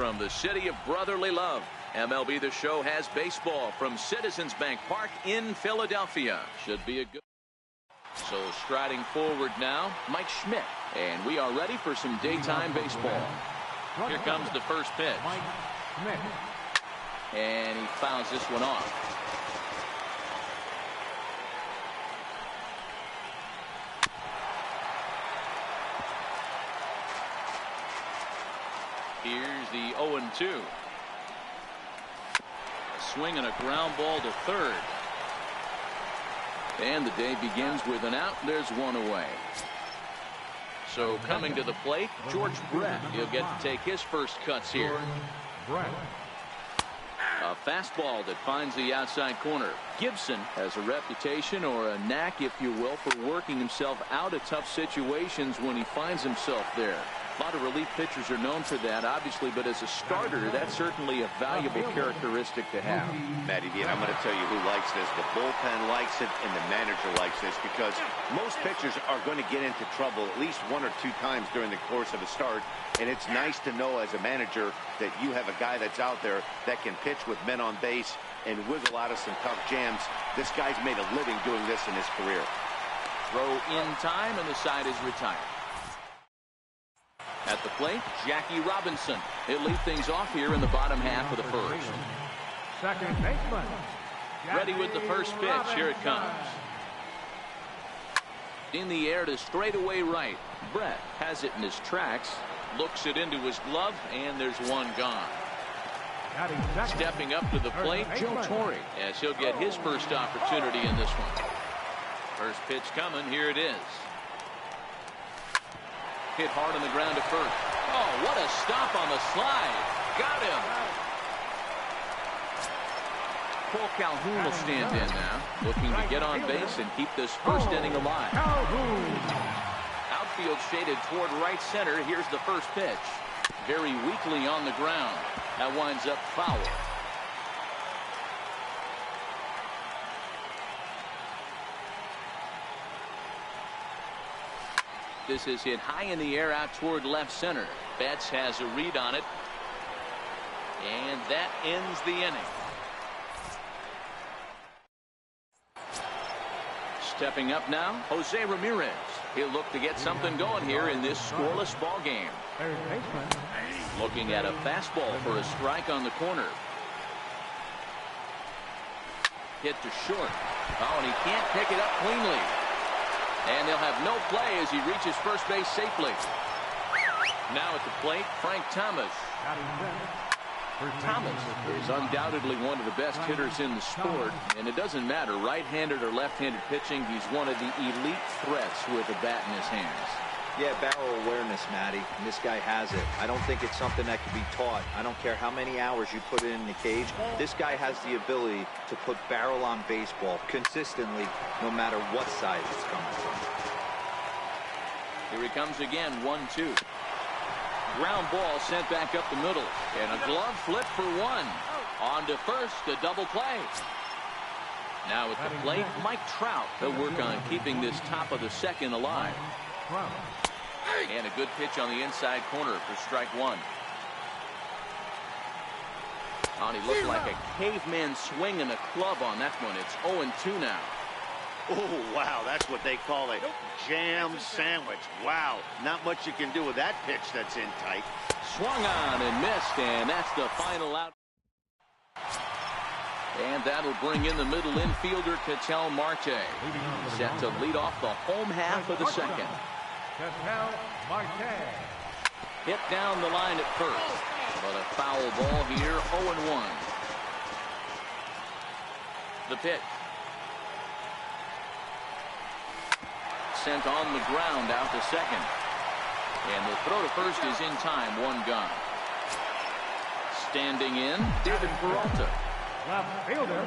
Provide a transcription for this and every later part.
from the city of brotherly love. MLB The Show has baseball from Citizens Bank Park in Philadelphia. Should be a good. So striding forward now, Mike Schmidt. And we are ready for some daytime baseball. Here comes the first pitch. And he fouls this one off. Here's the 0-2. Swing and a ground ball to third. And the day begins with an out. There's one away. So coming to the plate, George Brett. He'll get to take his first cuts here. A fastball that finds the outside corner. Gibson has a reputation, or a knack if you will, for working himself out of tough situations when he finds himself there. A lot of relief pitchers are known for that, obviously, but as a starter, that's certainly a valuable characteristic to have. Matty D, I'm going to tell you who likes this. The bullpen likes it, and the manager likes this, because most pitchers are going to get into trouble at least 1 or 2 times during the course of a start, and it's nice to know as a manager that you have a guy that's out there that can pitch with men on base and wiggle out of some tough jams. This guy's made a living doing this in his career. Throw in time, and the side is retired. At the plate, Jackie Robinson. He'll lead things off here in the bottom half of the first. Second baseman. Ready with the first pitch. Here it comes. In the air to straightaway right. Brett has it in his tracks. Looks it into his glove, and there's one gone. Stepping up to the plate, Joe Torre, as he'll get his first opportunity in this one. First pitch coming. Here it is. Hit hard on the ground to first. Oh, what a stop on the slide. Got him. Cole Calhoun will stand in now, looking to get on base and keep this first inning alive. Outfield shaded toward right center. Here's the first pitch. Very weakly on the ground. That winds up foul. This is hit high in the air out toward left center. Betts has a read on it. And that ends the inning. Stepping up now, Jose Ramirez. He'll look to get something going here in this scoreless ball game. Looking at a fastball for a strike on the corner. Hit to short. Oh, and he can't pick it up cleanly. And they'll have no play as he reaches first base safely. Now at the plate, Frank Thomas. Thomas is undoubtedly one of the best hitters in the sport, and it doesn't matter right-handed or left-handed pitching. He's one of the elite threats with a bat in his hands. Yeah, barrel awareness, Matty, and this guy has it. I don't think it's something that can be taught. I don't care how many hours you put it in the cage. This guy has the ability to put barrel on baseball consistently, no matter what side it's coming from. Here he comes again, 1-2. Ground ball sent back up the middle, and a glove flip for one. On to first, a double play. Now at the plate, Mike Trout. He'll work on keeping this top of the second alive. And a good pitch on the inside corner for strike one. And he looked like a caveman swinging a club on that one. It's 0-2 now. Oh, wow, that's what they call a jam sandwich. Wow, not much you can do with that pitch that's in tight. Swung on and missed, and that's the final out. And that'll bring in the middle infielder, Ketel Marte. Set to lead off the home half of the second. Ketel Marte. Hit down the line at first, but a foul ball here, 0-1. The pitch. Sent on the ground out to second. And the throw to first is in time, one gone. Standing in, David Peralta. Left fielder,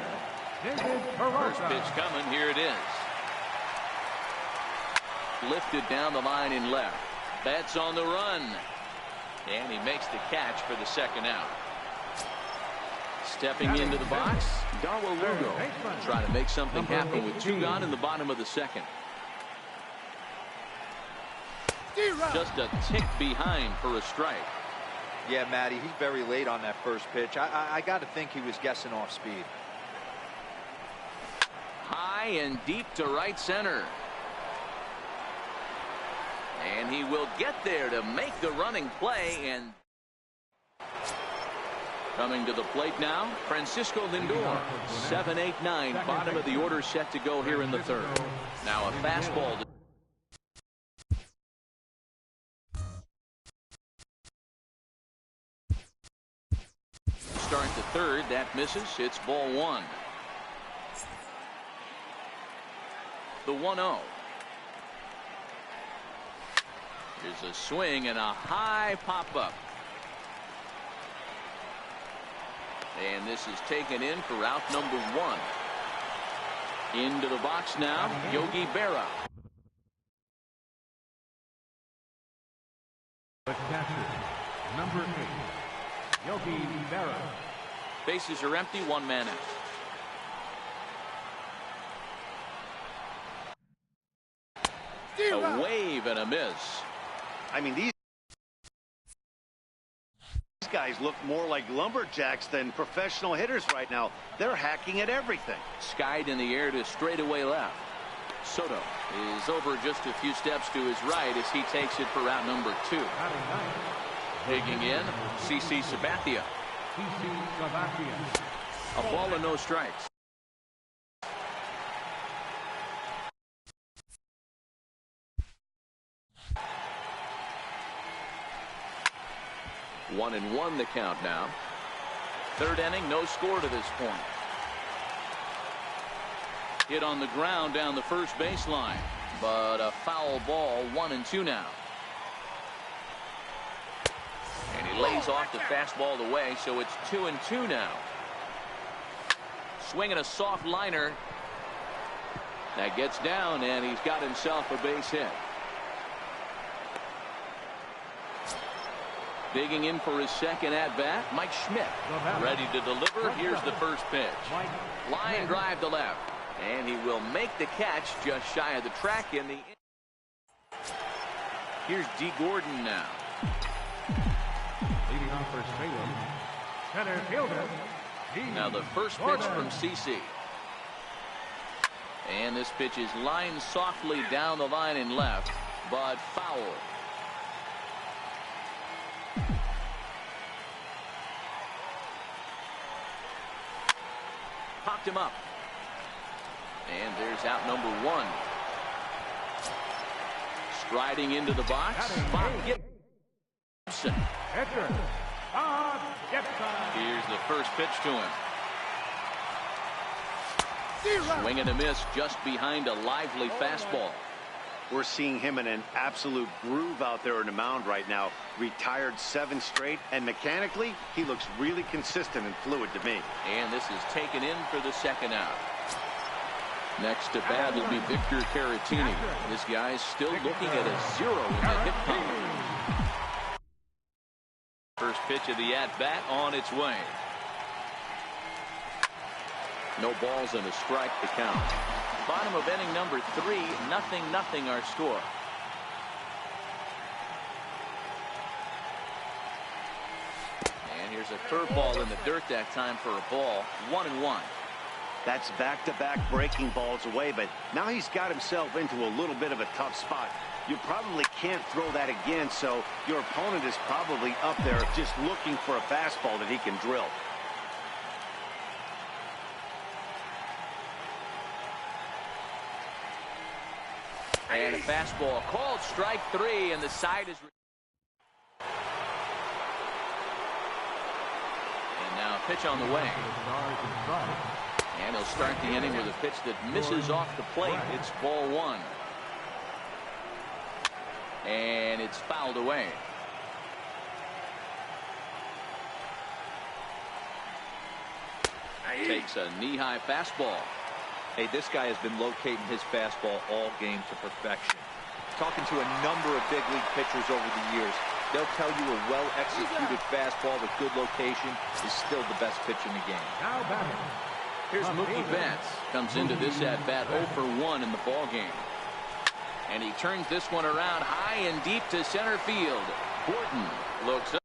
David Peralta. First pitch coming, here it is. Lifted down the line in left. Betts on the run. And he makes the catch for the second out. Stepping into the box, Darwin Lugo. Trying to make something happen with 2 gone in the bottom of the second. Just a tick behind for a strike. Yeah, Matty, he's very late on that first pitch. I got to think he was guessing off speed. High and deep to right center. And he will get there to make the running play. And coming to the plate now, Francisco Lindor. 7, 8, 9. Bottom of the order set to go here in the third. Now a fastball. Start the third. That misses. It's ball one. The 1-0. Here's a swing and a high pop-up. And this is taken in for out number one. Into the box now, Yogi Berra. The catcher, number 8, Yogi Berra. Bases are empty, one man out. A wave and a miss. I mean, these guys look more like lumberjacks than professional hitters right now. They're hacking at everything. Skied in the air to straightaway left. Soto is over just a few steps to his right as he takes it for out number 2. Digging in, CC Sabathia. A ball and no strikes. One and one the count now. Third inning, no score to this point. Hit on the ground down the first baseline, but a foul ball. 1-2 now. And he lays off the fastball away, so it's 2-2 now. Swinging a soft liner. That gets down, and he's got himself a base hit. Digging in for his second at-bat, Mike Schmidt. Ready to deliver. Here's the first pitch. Line drive to left. And he will make the catch just shy of the track in the. Here's D. Gordon now. Leading off for Salem, center fielder. Now the first pitch from CC. And this pitch is lined softly down the line and left, but foul. Popped him up. And there's out number 1. Striding into the box, Bob Gibson. Here's the first pitch to him. Swing and a miss just behind a lively fastball. We're seeing him in an absolute groove out there in the mound right now. Retired 7 straight, and mechanically, he looks really consistent and fluid to me. And this is taken in for the second out. Next to bat will be Victor Caratini. This guy's still looking at a 0 in the hit column. First pitch of the at-bat on its way. No balls and a strike to count. Bottom of inning number 3, 0-0 our score. And here's a curveball in the dirt that time for a ball. 1-1. That's back-to-back breaking balls away, but now he's got himself into a little bit of a tough spot. You probably can't throw that again, so your opponent is probably up there just looking for a fastball that he can drill. And a fastball called strike 3, and the side is. And now a pitch on the way. And he'll start the inning with a pitch that misses off the plate. It's ball 1. And it's fouled away. Takes a knee-high fastball. Hey, this guy has been locating his fastball all game to perfection. Talking to a number of big league pitchers over the years, they'll tell you a well-executed fastball with good location is still the best pitch in the game. Now batting. Here's Mookie Betts. Comes into this at-bat 0 for 1 in the ball game. And he turns this one around high and deep to center field. Gordon looks up.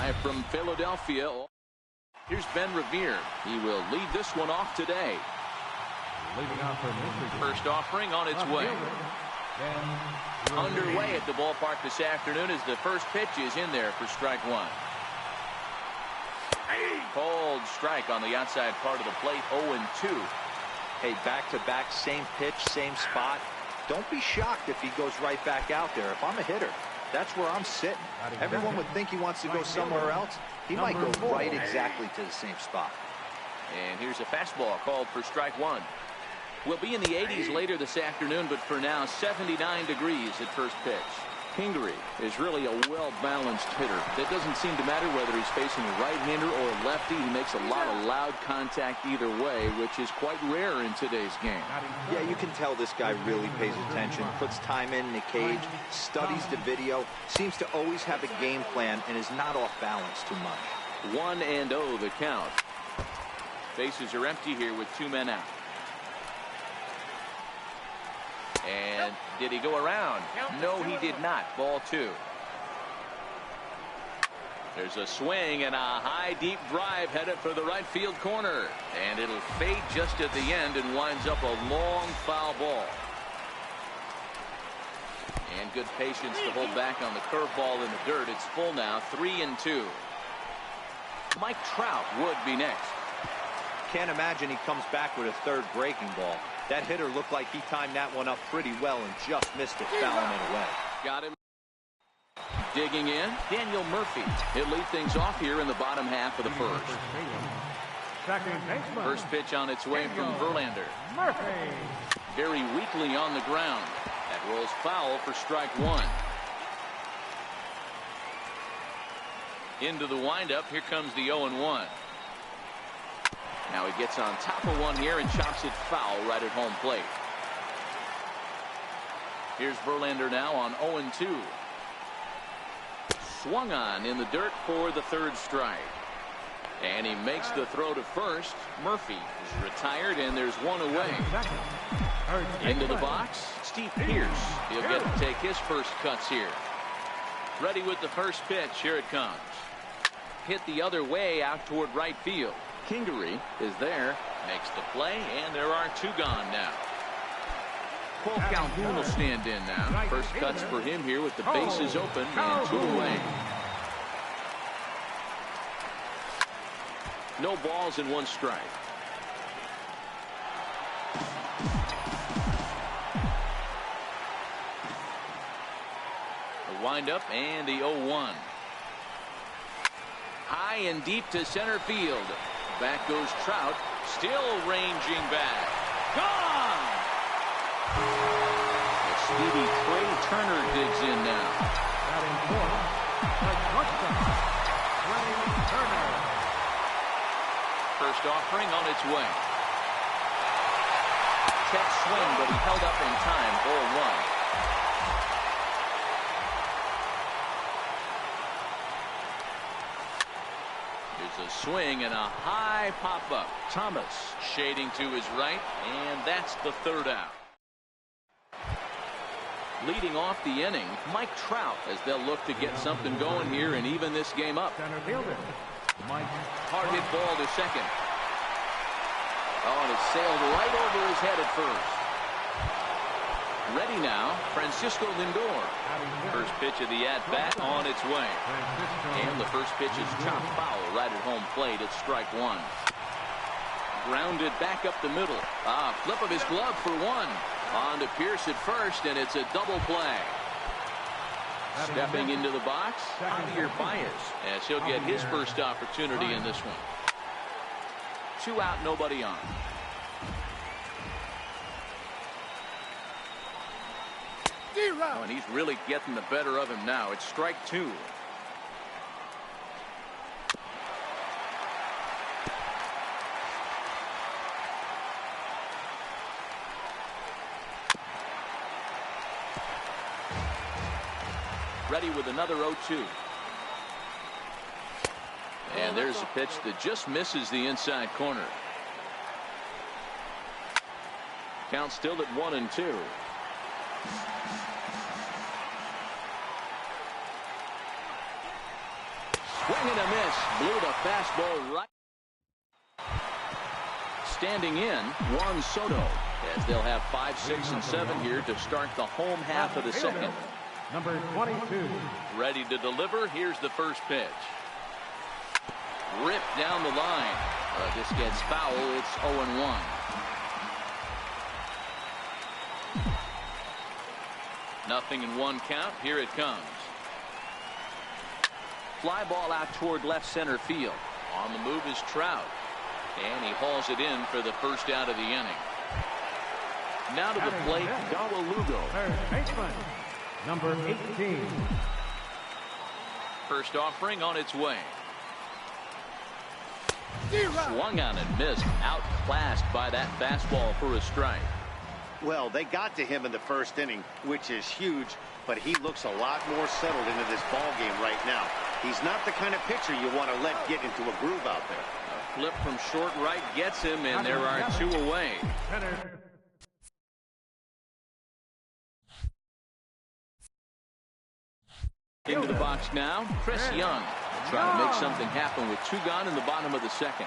Live from Philadelphia. Here's Ben Revere. He will lead this one off today. Leading off for First offering on its way. Underway at the ballpark this afternoon as the first pitch is in there for strike one. Cold strike on the outside part of the plate. 0-2. Hey, back-to-back, same pitch, same spot. Don't be shocked if he goes right back out there. If I'm a hitter, that's where I'm sitting. Everyone would think he wants to go somewhere else. He might go right exactly to the same spot. And here's a fastball called for strike one. We'll be in the 80s later this afternoon, but for now, 79 degrees at first pitch. Kingery is really a well-balanced hitter. It doesn't seem to matter whether he's facing a right-hander or a lefty. He makes a lot of loud contact either way, which is quite rare in today's game. Yeah, you can tell this guy really pays attention, puts time in the cage, studies the video, seems to always have a game plan, and is not off balance too much. 1-0 the count. Bases are empty here with 2 men out. And did he go around? No, he did not. Ball 2. There's a swing and a high deep drive headed for the right field corner, and it'll fade just at the end and winds up a long foul ball. And good patience to hold back on the curveball in the dirt. It's full now. 3-2. Mike Trout would be next. Can't imagine he comes back with a third breaking ball. That hitter looked like he timed that one up pretty well and just missed it, fouling it away. Got him. Digging in, Daniel Murphy. He'll lead things off here in the bottom half of the first. First pitch on its way from Verlander. Murphy. Very weakly on the ground. That rolls foul for strike one. Into the windup. Here comes the 0-1. Now he gets on top of one here and chops it foul right at home plate. Here's Verlander now on 0-2. Swung on in the dirt for the third strike. And he makes the throw to first. Murphy is retired, and there's one away. Into the box, Steve Pearce. He'll get to take his first cuts here. Ready with the first pitch. Here it comes. Hit the other way out toward right field. Kingery is there, makes the play, and there are 2 gone now. Paul Calhoun will stand in now. First cuts for him here with the bases open and 2 away. No balls and 1 strike. The windup and the 0-1. High and deep to center field. Back goes Trout, still ranging back. Gone! The speedy Trey Turner digs in now. Batting fourth, the shortstop, Trey Turner. First offering on its way. Check swing, but he held up in time. Ball 1. A swing and a high pop-up. Thomas shading to his right, and that's the third out. Leading off the inning, Mike Trout, as they'll look to get something going here and even this game up. Center fielder, Mike. Hard hit ball to second. Oh, and it sailed right over his head at first. Ready now, Francisco Lindor. First pitch of the at-bat on its way. And the first pitch is chopped foul right at home plate. It's strike 1. Grounded back up the middle. Flip of his glove for 1. On to Pearce at first, and it's a double play. Stepping into the box, Javier Baez, as he'll get his first opportunity in this one. 2 out, nobody on. Oh, and he's really getting the better of him now. It's strike 2. Ready with another 0-2. And there's a pitch that just misses the inside corner. Count still at 1-2. Swing Swing and a miss. Blew the fastball right. Standing in, Juan Soto, as they'll have 5, 6, and 7 here to start the home half of the second. Number 22. Ready to deliver. Here's the first pitch. Ripped down the line. This gets foul. It's 0-1. Nothing in one count. Here it comes. Fly ball out toward left center field. On the move is Trout. And he hauls it in for the first out of the inning. Now to the plate, Gawalugo. Third baseman, number 18. First offering on its way. Swung on and missed. Outclassed by that fastball for a strike. Well, they got to him in the first inning, which is huge, but he looks a lot more settled into this ball game right now. He's not the kind of pitcher you want to let get into a groove out there. A flip from short right gets him, and there are 2 away. Into the box now, Chris Young. Trying to make something happen with 2 gone in the bottom of the second.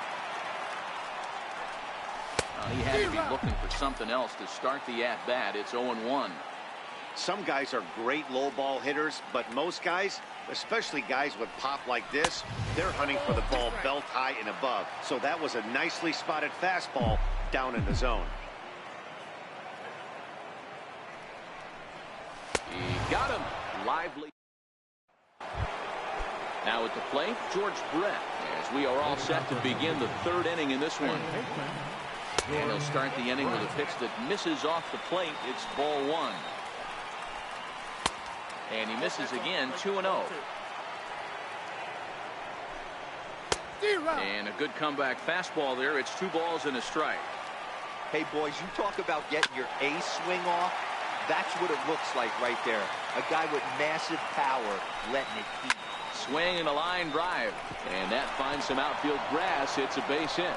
He had to be looking for something else to start the at-bat. It's 0-1. Some guys are great low ball hitters, but most guys, especially guys with pop like this, they're hunting for the ball belt high and above. So that was a nicely spotted fastball down in the zone. He got him. Lively. Now at the plate, George Brett, as we are all set to begin the 3rd inning in this one. And he'll start the inning with a pitch that misses off the plate. It's ball 1. And he misses again, 2-0. And a good comeback fastball there. It's 2 balls and a strike. Hey, boys, you talk about getting your A swing off. That's what it looks like right there. A guy with massive power letting it eat. Swing and a line drive. And that finds some outfield grass. It's a base hit.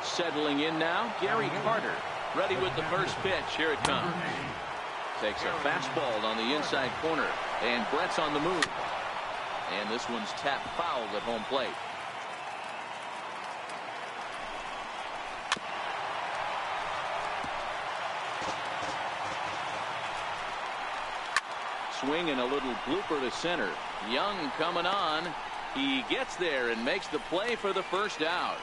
Settling in now, Gary Carter. Ready with the first pitch. Here it comes. Takes a fastball on the inside corner. And Brett's on the move. And this one's tapped foul at home plate. Swing and a little blooper to center. Young coming on. He gets there and makes the play for the first out.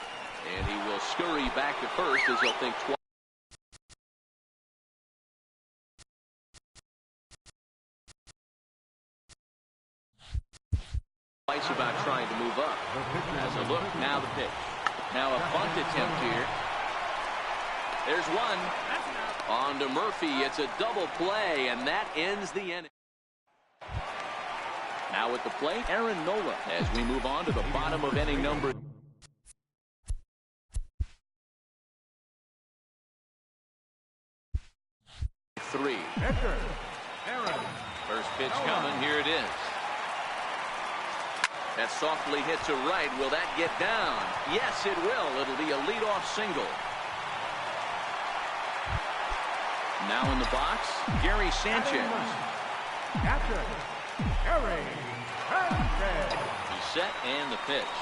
And he will scurry back to first as he'll think twice. About trying to move up. As a look, now the pitch. Now a bunt attempt here. There's one. On to Murphy. It's a double play, and that ends the inning. Now at the plate, Aaron Nola, as we move on to the bottom of inning number 3. First pitch coming. Here it is. That softly hit to right. Will that get down? Yes, it will. It'll be a leadoff single. Now in the box, Gary Sanchez. He's set and the pitch.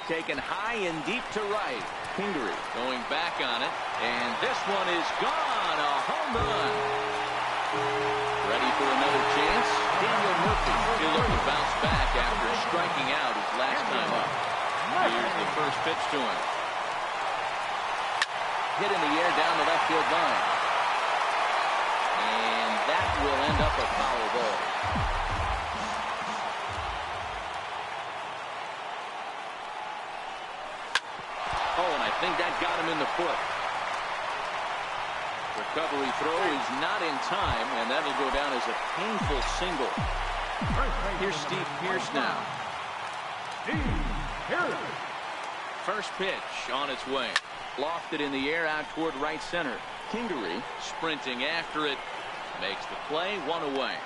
Taken high and deep to right. Kingery going back on it. And this one is gone. A home run. Ready for another chance? Daniel Murphy. He'll look to bounce back after striking out his last time up. Here's the first pitch to him. Hit in the air down the left field line. And that will end up a foul ball. Oh, and I think that got him in the foot. Recovery throw is not in time, and that'll go down as a painful single. Here's Steve Pearce now. First pitch on its way. Lofted in the air out toward right center. Kingery sprinting after it. Makes the play, 1 away.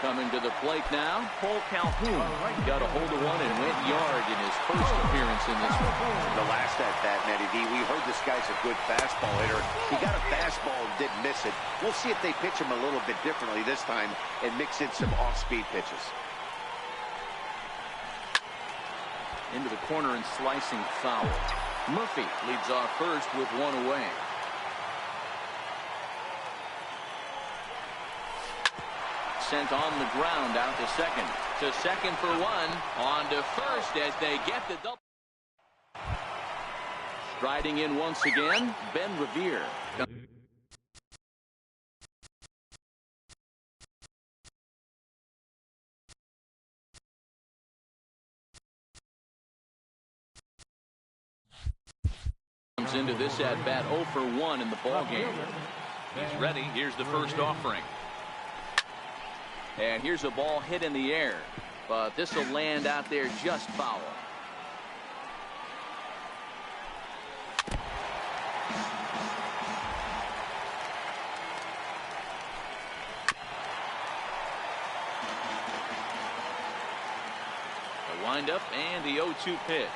Coming to the plate now, Cole Calhoun got a hold of one and went yard in his first appearance appearance in this one. The last at bat, Matty D, we heard this guy's a good fastball hitter. He got a fastball and didn't miss it. We'll see if they pitch him a little bit differently this time and mix in some off-speed pitches. Into the corner and slicing foul. Murphy leads off first with one away. Sent on the ground out to second. To second for one. On to first as they get the double. Striding in once again, Ben Revere. Comes into this at bat 0 for 1 in the ball game. He's ready. Here's the first offering. And here's a ball hit in the air, but this will land out there just foul. The windup and the 0-2 pitch.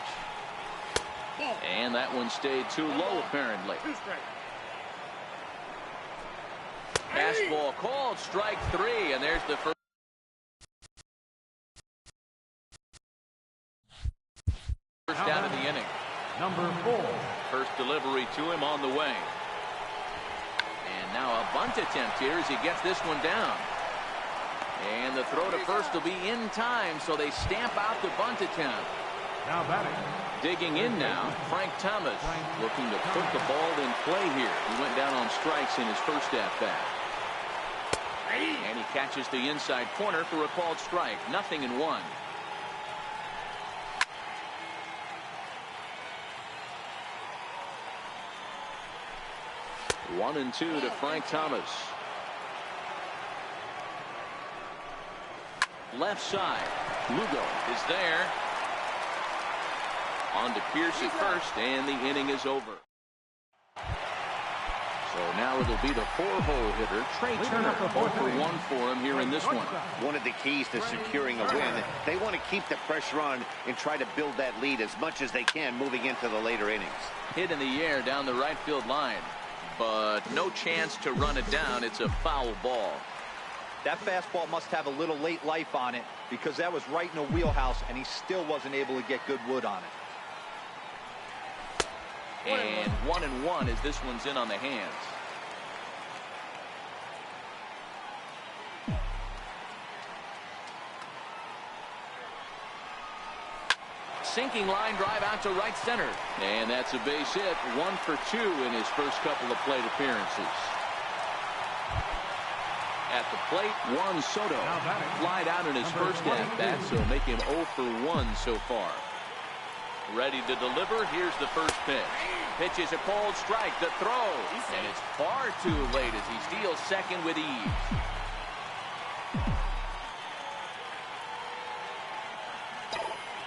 And that one stayed too low, apparently. Fastball called, strike 3, and there's the first out of the inning. Number 4. First delivery to him on the way. And now a bunt attempt here as he gets this one down. And the throw to first will be in time, so they stamp out the bunt attempt. Now batting. Digging in now, Frank Thomas looking to put the ball in play here. He went down on strikes in his first at-bat. And he catches the inside corner for a called strike. 0-1. One and 2 to Frank Thomas. Left side. Lugo is there. On to Pierce at first, and the inning is over. So now it'll be the 4-hole hitter, Trey Turner. 0 for 1 for him here in this one. One of the keys to securing a win, they want to keep the pressure on and try to build that lead as much as they can moving into the later innings. Hit in the air down the right field line, but no chance to run it down. It's a foul ball. That fastball must have a little late life on it because that was right in the wheelhouse, and he still wasn't able to get good wood on it. And 1-1 as this one's in on the hands. Sinking line drive out to right center. And that's a base hit. 1 for 2 in his first couple of plate appearances. At the plate, Juan Soto flied out in his first at-bat, so make him 0 for 1 so far. Ready to deliver. Here's the first pitch. Pitch is a called strike. The throw. And it's far too late as he steals second with ease.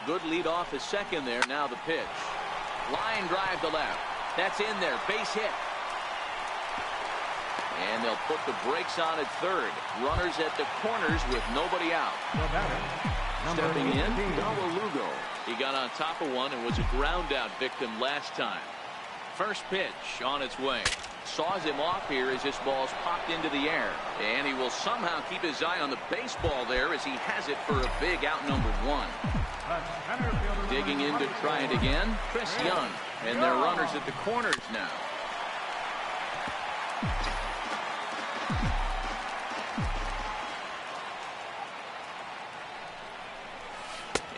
Good lead off his second there. Now the pitch. Line drive to left. That's in there. Base hit. And they'll put the brakes on at third. Runners at the corners with nobody out. Stepping in, Noah Lugo. He got on top of one and was a ground out victim last time. First pitch on its way. Saws him off here as this ball's popped into the air. And he will somehow keep his eye on the baseball there as he has it for a big out number 1. Digging in to try it again, Chris Young. And they're runners at the corners now.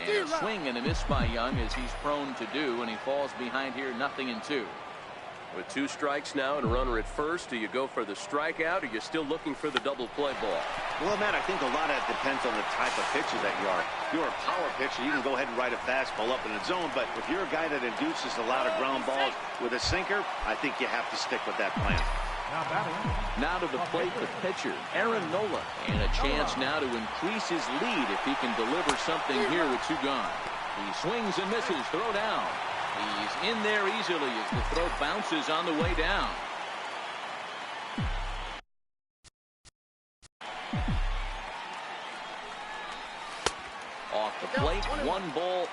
And a swing and a miss by Young, as he's prone to do, and he falls behind here 0-2. With 2 strikes now and a runner at first, do you go for the strikeout, or you're still looking for the double play ball? Well, Matt, I think a lot of that depends on the type of pitcher that you are. If you're a power pitcher, you can go ahead and ride a fastball up in the zone, but if you're a guy that induces a lot of ground balls with a sinker, I think you have to stick with that plan. Now to the plate, the pitcher, Aaron Nola. And a chance now to increase his lead if he can deliver something here with 2 gone. He swings and misses, throw down. He's in there easily as the throw bounces on the way down. Off the plate, 1 ball.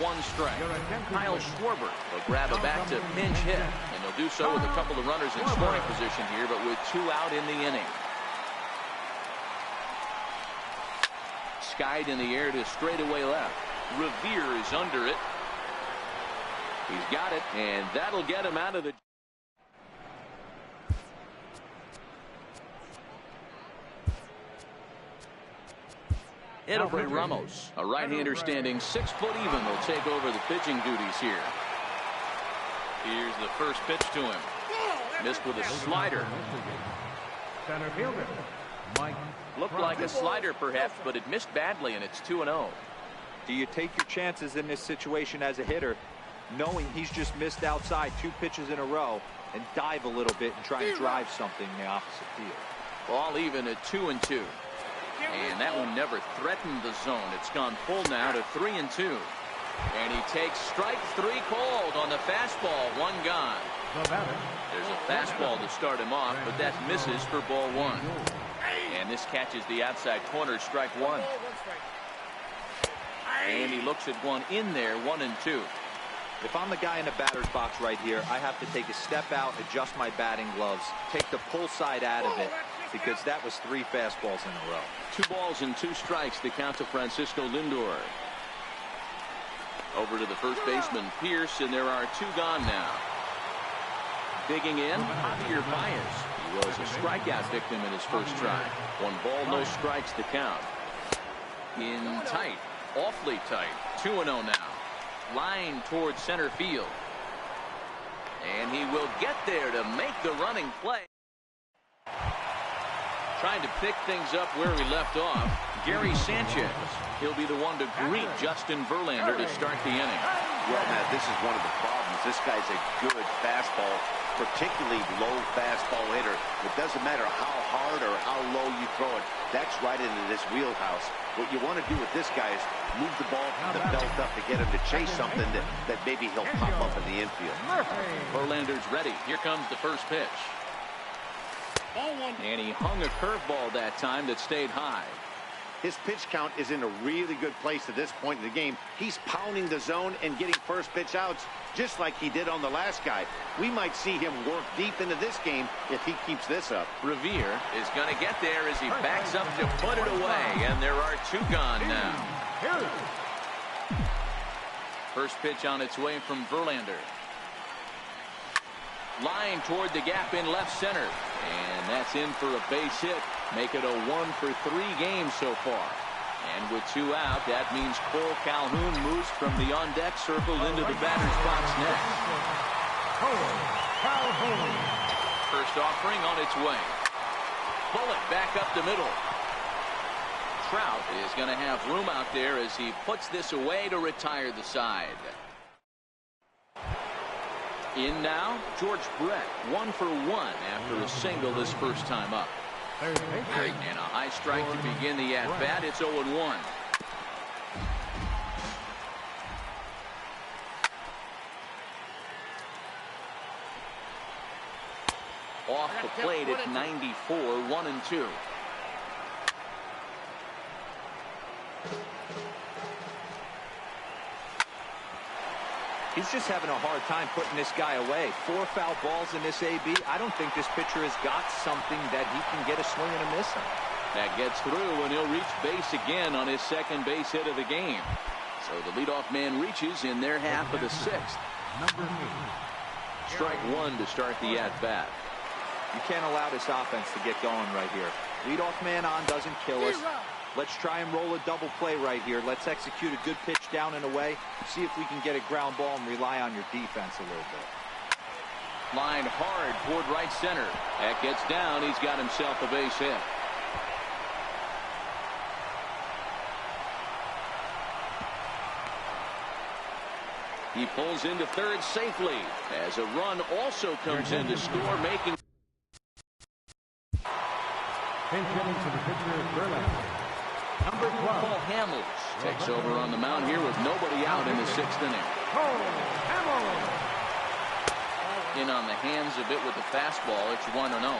1 strike. Kyle Schwarber will grab a back to pinch hit, and they'll do so with a couple of runners in scoring position here, but with 2 out in the inning. Skied in the air to straightaway left. Revere is under it. He's got it, and that'll get him out of the... Edwin Ramos, a right-hander standing 6 foot even, will take over the pitching duties here. Here's the first pitch to him. Missed with a slider. Center fielder, Mike. Looked like a slider perhaps, but it missed badly, and it's 2-0. Do you take your chances in this situation as a hitter, knowing he's just missed outside 2 pitches in a row, and dive a little bit and try and drive something in the opposite field? Ball even at 2-2. And that one never threatened the zone. It's gone full now to 3-2. And he takes strike 3 called on the fastball. 1 gone. There's a fastball to start him off, but that misses for ball 1. And this catches the outside corner, strike 1. And he looks at one in there, 1-2. If I'm the guy in the batter's box right here, I have to take a step out, adjust my batting gloves, take the pull side out of it, because that was 3 fastballs in a row. 2 balls and 2 strikes, the count to Francisco Lindor. Over to the first baseman, Pierce, and there are 2 gone now. Digging in, Javier Baez. He was a strikeout victim in his first try. 1 ball, no strikes to count. In tight, awfully tight, 2-0 now. Line towards center field. And he will get there to make the running play. Trying to pick things up where we left off, Gary Sanchez. He'll be the one to greet Justin Verlander to start the inning. Well, Matt, this is one of the problems. This guy's a good fastball, particularly low fastball hitter. It doesn't matter how hard or how low you throw it. That's right into this wheelhouse. What you want to do with this guy is move the ball from the belt up to get him to chase something that maybe he'll pop up in the infield. Verlander's ready. Here comes the first pitch. And he hung a curveball that time that stayed high. His pitch count is in a really good place at this point in the game. He's pounding the zone and getting first pitch outs just like he did on the last guy. We might see him work deep into this game if he keeps this up. Revere is going to get there as he backs up to put it away, and there are 2 gone now. First pitch on its way from Verlander. Line toward the gap in left center, and that's in for a base hit. Make it a 1 for 3 games so far. And with 2 out, that means Cole Calhoun moves from the on-deck circle into the batter's box next. First offering on its way. Bullet back up the middle. Trout is going to have room out there as he puts this away to retire the side. In now, George Brett, 1 for 1 after a single this first time up. And a high strike to begin the at-bat. It's 0-1. Off the plate at 94, 1-2. He's just having a hard time putting this guy away. 4 foul balls in this AB. I don't think this pitcher has got something that he can get a swing and a miss on. That gets through, and he'll reach base again on his second base hit of the game. So the leadoff man reaches in their half of the 6th. Strike 1 to start the at-bat. You can't allow this offense to get going right here. Leadoff man on doesn't kill us. Let's try and roll a double play right here. Let's execute a good pitch down and away. See if we can get a ground ball and rely on your defense a little bit. Line hard toward right center. That gets down. He's got himself a base hit. He pulls into third safely as a run also comes in to score, making. Number 12. Paul Hamels takes over on the mound here with nobody out in the 6th inning. In on the hands a bit with the fastball. It's 1-0.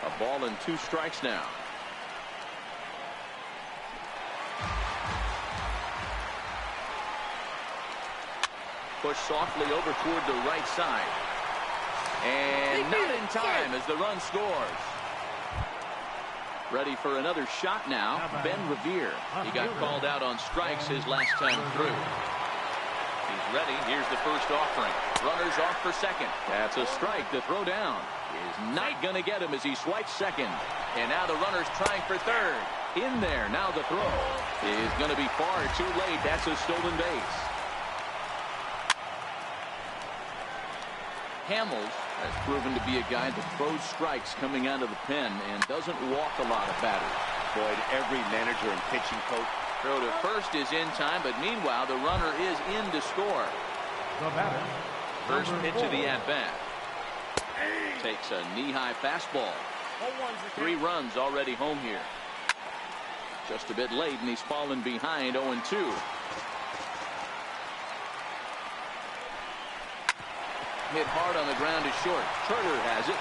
A ball and 2 strikes now. Push softly over toward the right side. And not in time as the run scores. Ready for another shot now, Ben Revere. He got called out on strikes his last time through. He's ready. Here's the first offering. Runners off for second. That's a strike. The throw down is not going to get him as he swipes second. And now the runner's trying for third. In there. Now the throw is going to be far too late. That's a stolen base. Hamels has proven to be a guy that throws strikes coming out of the pen and doesn't walk a lot of batters. Boyd, every manager and pitching coach. Throw to first is in time, but meanwhile the runner is in to score. The batter, First number pitch of the 4. at-bat. Takes a knee-high fastball. 3 runs already home here. Just a bit late, and he's fallen behind 0-2. Hit hard on the ground to short. Turner has it.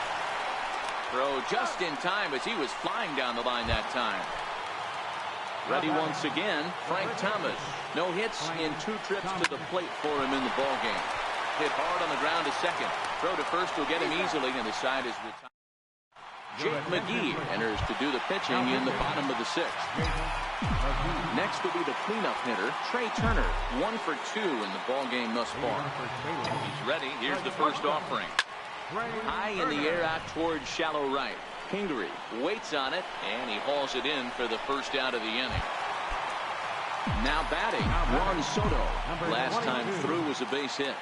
Throw just in time as he was flying down the line that time. Ready once again, Frank Thomas. No hits in 2 trips to the plate for him in the ballgame. Hit hard on the ground to second. Throw to first will get him easily, and the side is retired. Jake McGee enters to do the pitching in the bottom of the 6th. Next will be the cleanup hitter, Trey Turner. 1 for 2 in the ballgame thus far. He's ready. Here's the first offering. High in the air out towards shallow right. Pingree waits on it, and he hauls it in for the first out of the inning. Now batting, Juan Soto. Last time through was a base hit.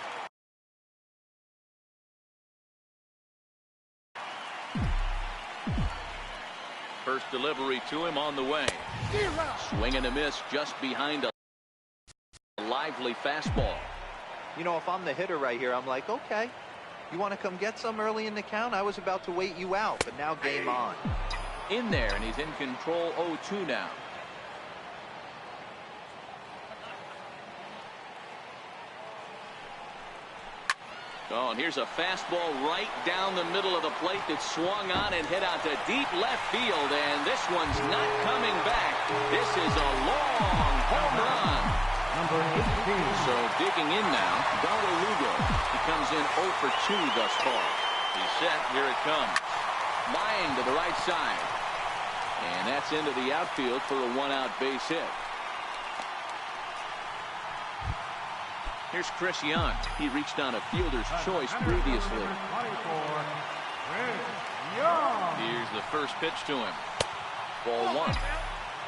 First delivery to him on the way. Swing and a miss just behind a lively fastball. You know, if I'm the hitter right here, I'm like, okay, you want to come get some early in the count? I was about to wait you out, but now game on. In there, and he's in control 0-2 now. Oh, and here's a fastball right down the middle of the plate that swung on and hit out to deep left field, and this one's not coming back. This is a long home run. Number 18. So digging in now, Gallo Lugo. He comes in 0 for 2 thus far. He's set. Here it comes. Line to the right side. And that's into the outfield for a 1-out base hit. Here's Chris Young. He reached on a fielder's choice previously. Number 24, Chris Young. Here's the first pitch to him. Ball 1.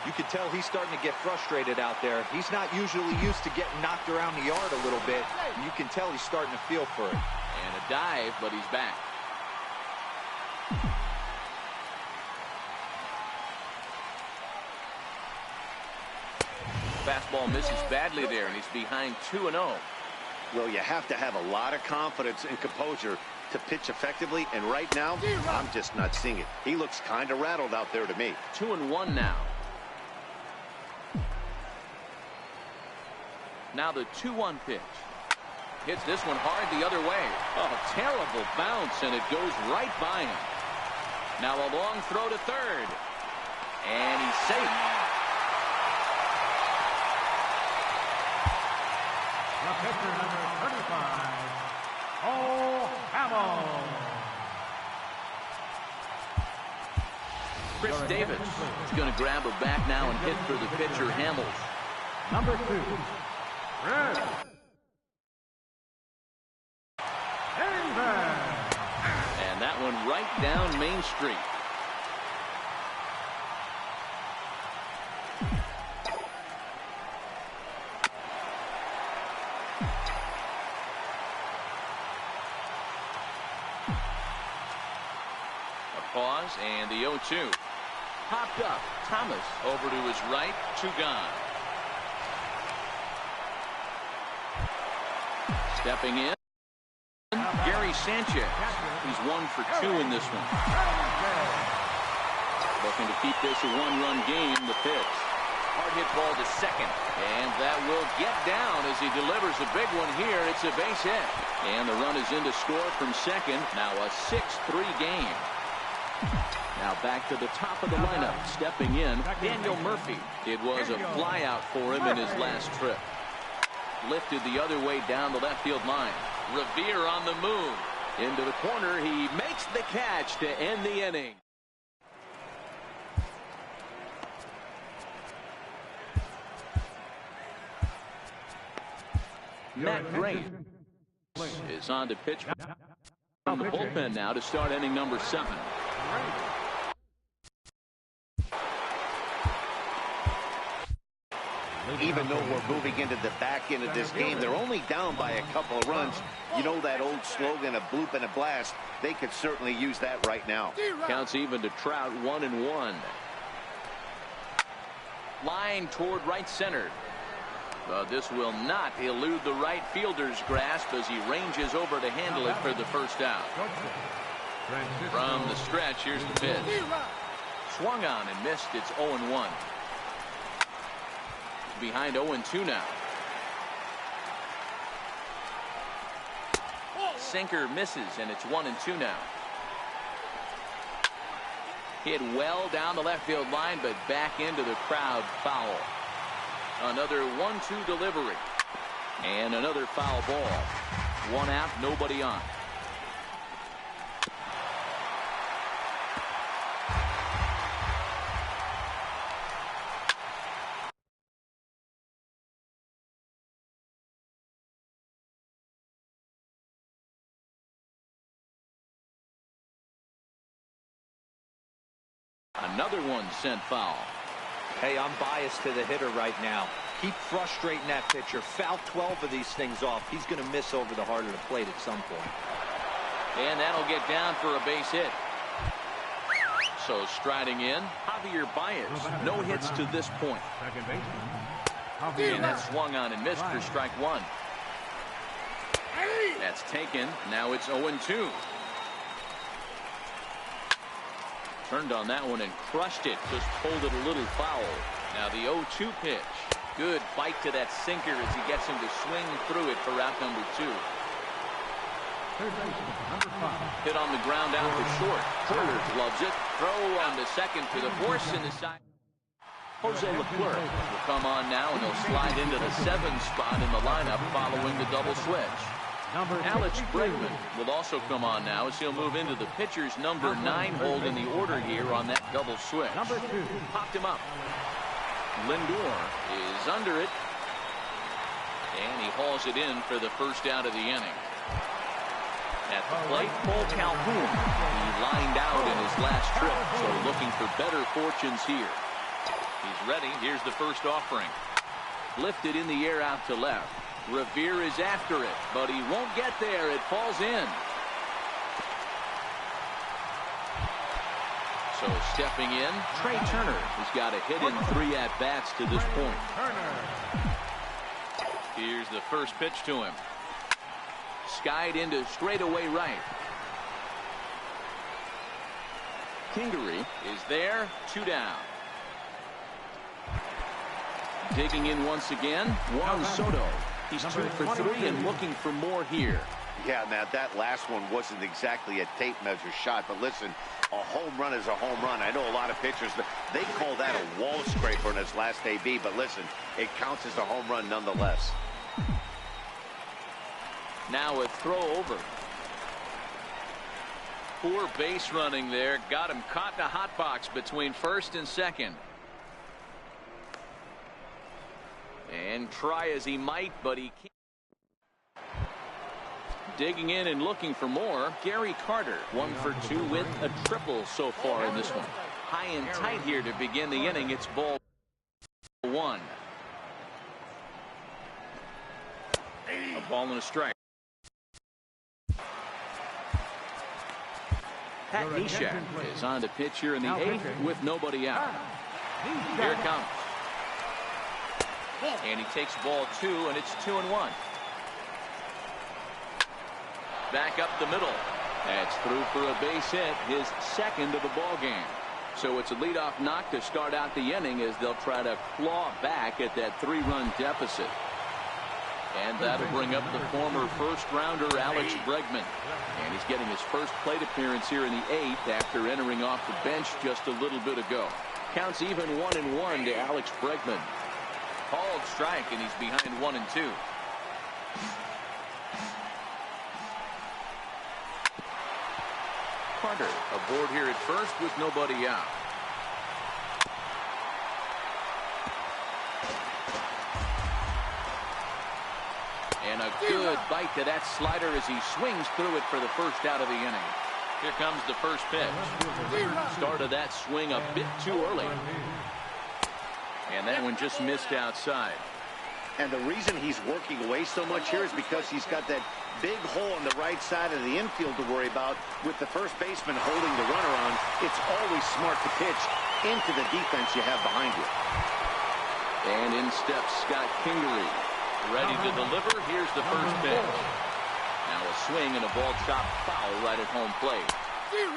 You can tell he's starting to get frustrated out there. He's not usually used to getting knocked around the yard a little bit. You can tell he's starting to feel for it. And a dive, but he's back. Fastball misses badly there, and he's behind 2-0. Well, you have to have a lot of confidence and composure to pitch effectively, and right now, I'm just not seeing it. He looks kind of rattled out there to me. 2-1 now. Now the 2-1 pitch. Hits this one hard the other way. Oh, terrible bounce, and it goes right by him. Now a long throw to third. And he's safe. The pitcher, number 35, Cole Hamels. Chris Davis is going to grab a bat now and hit for the pitcher, Hamels. Number 2, Chris Davis. And that one right down Main Street. Pause, and the 0-2. Popped up. Thomas over to his right. 2 gone. Stepping in, Gary Sanchez. He's 1 for 2 in this one. Looking to keep this a 1-run game. The pitch. Hard hit ball to second. And that will get down as he delivers a big one here. It's a base hit. And the run is in to score from second. Now a 6-3 game. Now back to the top of the lineup. Stepping in, Daniel Murphy. It was a flyout for him in his last trip. lifted the other way down the left field line. Revere on the move. Into the corner. He makes the catch to end the inning. Matt Gray is on to pitch from the bullpen now to start inning number 7. Even though we're moving into the back end of this game, they're only down by a couple of runs. You know that old slogan, a bloop and a blast. They could certainly use that right now. Counts even to Trout, 1-1. Line toward right center. But this will not elude the right fielder's grasp as he ranges over to handle it for the first out. From the stretch, here's the pitch. Swung on and missed. It's 0-1. Behind 0-2 now. Sinker misses, and it's 1-2 now. Hit well down the left field line, but back into the crowd, foul. Another 1-2 delivery. And another foul ball. 1 out, nobody on. Another one sent foul. Hey, I'm biased to the hitter right now. Keep frustrating that pitcher. Foul 12 of these things off. He's going to miss over the heart of the plate at some point. And that'll get down for a base hit. So striding in, Javier Baez. No hits to this point. And that swung on and missed for strike 1. That's taken. Now it's 0-2. Turned on that one and crushed it. Just pulled it a little foul. Now the 0-2 pitch. Good bite to that sinker as he gets him to swing through it for out number 2. Hit on the ground out to short. Turner loves it. Throw on the second to the force in the side. Jose Leclerc will come on now, and he'll slide into the 7th spot in the lineup following the double switch. Alex Bregman will also come on now as he'll move into the pitcher's number 9 hold in the order here on that double switch. Popped him up. Lindor is under it. And he hauls it in for the first out of the inning. At the plate, Paul Calhoun. He lined out in his last trip, so looking for better fortunes here. He's ready. Here's the first offering. Lifted in the air out to left. Revere is after it, but he won't get there. It falls in. So stepping in, Trey Turner has got a hit in 3 at-bats to this point. Here's the first pitch to him. Skied into straightaway right. Kingery is there, 2 down. Digging in once again, Juan Soto. He's 2 for 3 and looking for more here. Yeah, now that last one wasn't exactly a tape measure shot, but listen, a home run is a home run. I know a lot of pitchers, they call that a wall scraper in his last AB, but listen, it counts as a home run nonetheless. Now a throw over. Poor base running there. Got him caught in a hot box between first and second. And try as he might, but he can't. Digging in and looking for more. Gary Carter, 1 for 2 with a triple so far in this one. High and tight here to begin the inning. It's ball 1. A ball and a strike. Pat Neshek is on to pitch here in the 8th with nobody out. Here it comes. And he takes ball 2, and it's 2-1. Back up the middle. That's through for a base hit, his 2nd of the ball game. So it's a leadoff knock to start out the inning as they'll try to claw back at that 3-run deficit. And that'll bring up the former first-rounder Alex Bregman. And he's getting his first plate appearance here in the 8th after entering off the bench just a little bit ago. Counts even 1-1 to Alex Bregman. Called strike, and he's behind 1-2. Carter aboard here at first with nobody out. And a good bite to that slider as he swings through it for the first out of the inning. Here comes the first pitch. Started that swing a bit too early. And that one just missed outside. And the reason he's working away so much here is because he's got that big hole on the right side of the infield to worry about. With the first baseman holding the runner on, it's always smart to pitch into the defense you have behind you. And in steps Scott Kingery. Ready to deliver. Here's the first pitch. Now a swing and a ball chopped foul right at home plate.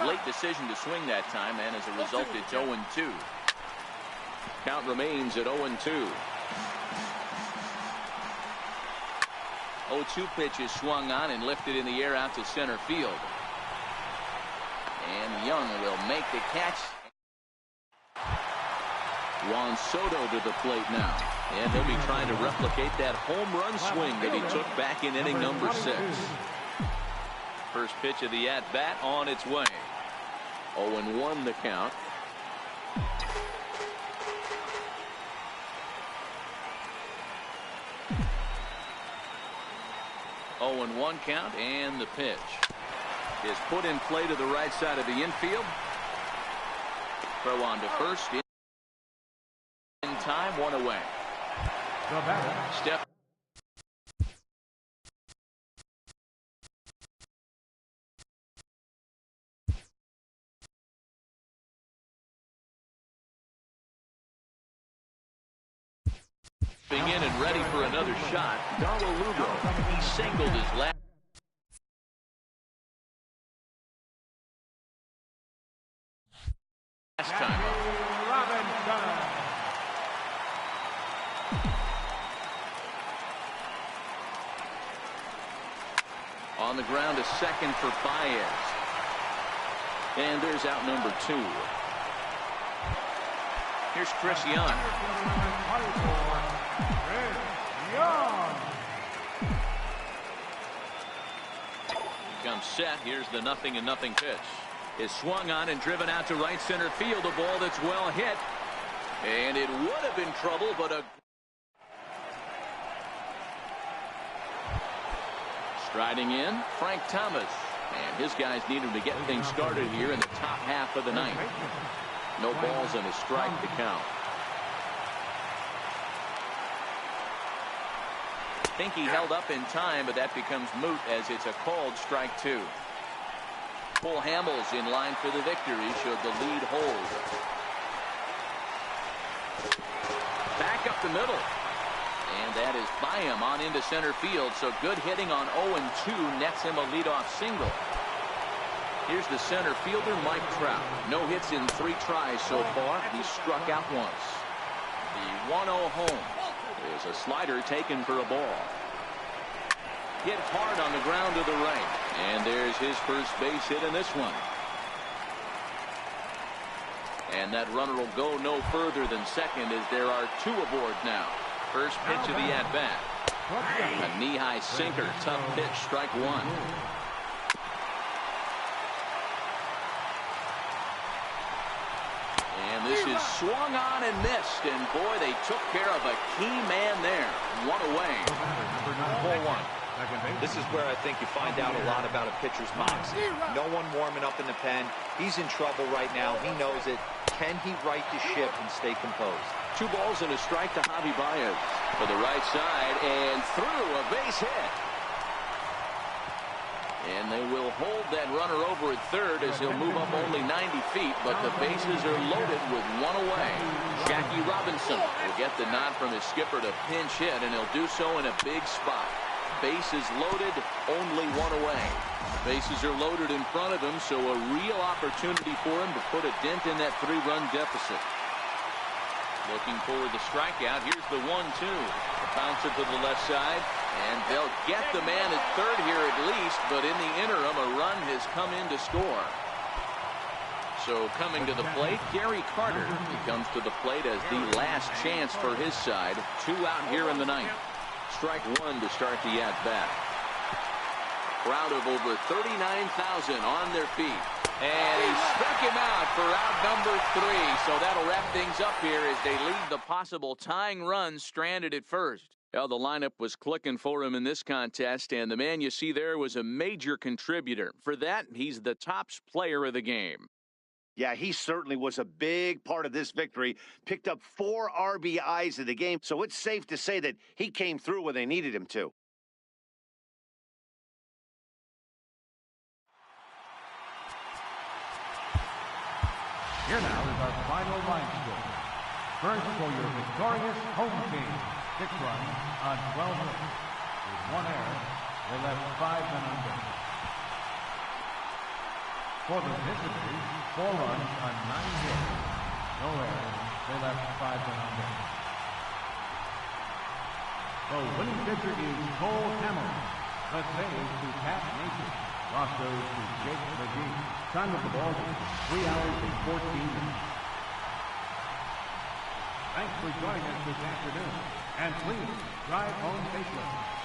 Late decision to swing that time, and as a result, it's 0-2. Count remains at 0-2. 0-2 pitch is swung on and lifted in the air out to center field. And Young will make the catch. Juan Soto to the plate now. And he'll be trying to replicate that home run swing that he took back in inning number 6. First pitch of the at-bat on its way. 0-1 the count. Oh, and 1 count, and the pitch is put in play to the right side of the infield. Throw on to first. In time, 1 away. Step. In and ready for another shot. Darlo Lugo. He singled his last time up. On the ground, a second for Baez. And there's out number 2. Here's Chris Young. Comes set. Here's the 0-0 pitch. Is swung on and driven out to right center field. A ball that's well hit. And it would have been trouble, but a striding in, Frank Thomas. And his guys needed to get things started here in the top half of the ninth. No balls and a strike to count. I think he held up in time, but that becomes moot as it's a called strike 2. Cole Hamels in line for the victory should the lead hold. Back up the middle. And that is by him on into center field. So good hitting on 0-2 nets him a leadoff single. Here's the center fielder, Mike Trout. No hits in 3 tries so far. He struck out once. The 1-0 home is a slider taken for a ball. Hit hard on the ground to the right. And there's his first base hit in this one. And that runner will go no further than second as there are 2 aboard now. First pitch of the at-bat. A knee-high sinker. Tough pitch. Strike 1. And this is swung on and missed. And boy, they took care of a key man there. 1 away. 4-1. This is where I think you find out a lot about a pitcher's moxie. No one warming up in the pen. He's in trouble right now. He knows it. Can he right the ship and stay composed? 2 balls and a strike to Javi Baez for the right side and through a base hit. And they will hold that runner over at third as he'll move up only 90 feet, but the bases are loaded with 1 away. Jackie Robinson will get the nod from his skipper to pinch hit, and he'll do so in a big spot. Bases loaded, only 1 away. Bases are loaded in front of him, so a real opportunity for him to put a dent in that 3-run deficit. Looking for the strikeout. Here's the 1-2. Bouncer to the left side, and they'll get the man at third here at least, but in the interim, a run has come in to score. So coming to the plate, Gary Carter. He comes to the plate as the last chance for his side. 2 out here in the ninth. strike one to start the at-bat. Crowd of over 39,000 on their feet. And he struck him out for out number 3. So that'll wrap things up here as they leave the possible tying run stranded at first. Well, the lineup was clicking for him in this contest, and the man you see there was a major contributor. For that, he's the top player of the game. Yeah, he certainly was a big part of this victory. Picked up 4 RBIs in the game, so it's safe to say that he came through when they needed him to. Here now is our final line score. First for your victorious home team. 6 runs on 12 hits. With 1 error, they left 5 men on base. For the visitors, 4 runs on 9 hits. No errors, they left 5 men on base. The winning pitcher is Cole Hamilton. The save to Pat Mason. Loss goes to Jake McGee. Time of the ball game, 3 hours and 14 minutes. Thanks for joining us this afternoon. And please, drive home safely.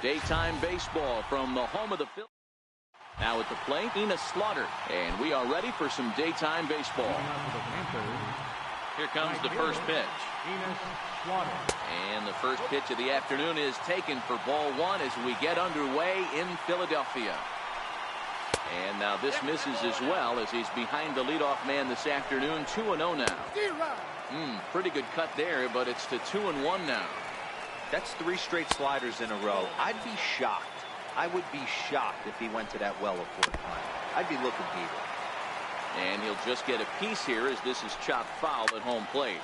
Daytime baseball from the home of the Phillies. Now at the plate, Ina Slaughter. And we are ready for some daytime baseball. Here comes the first pitch. And the first pitch of the afternoon is taken for ball one as we get underway in Philadelphia. And now this misses as well as he's behind the leadoff man this afternoon. 2-0 now. Pretty good cut there, but it's to 2-1 now. That's 3 straight sliders in a row. I'd be shocked. I would be shocked if he went to that well a 4th time. I'd be looking deeper. And he'll just get a piece here as this is chopped foul at home plate.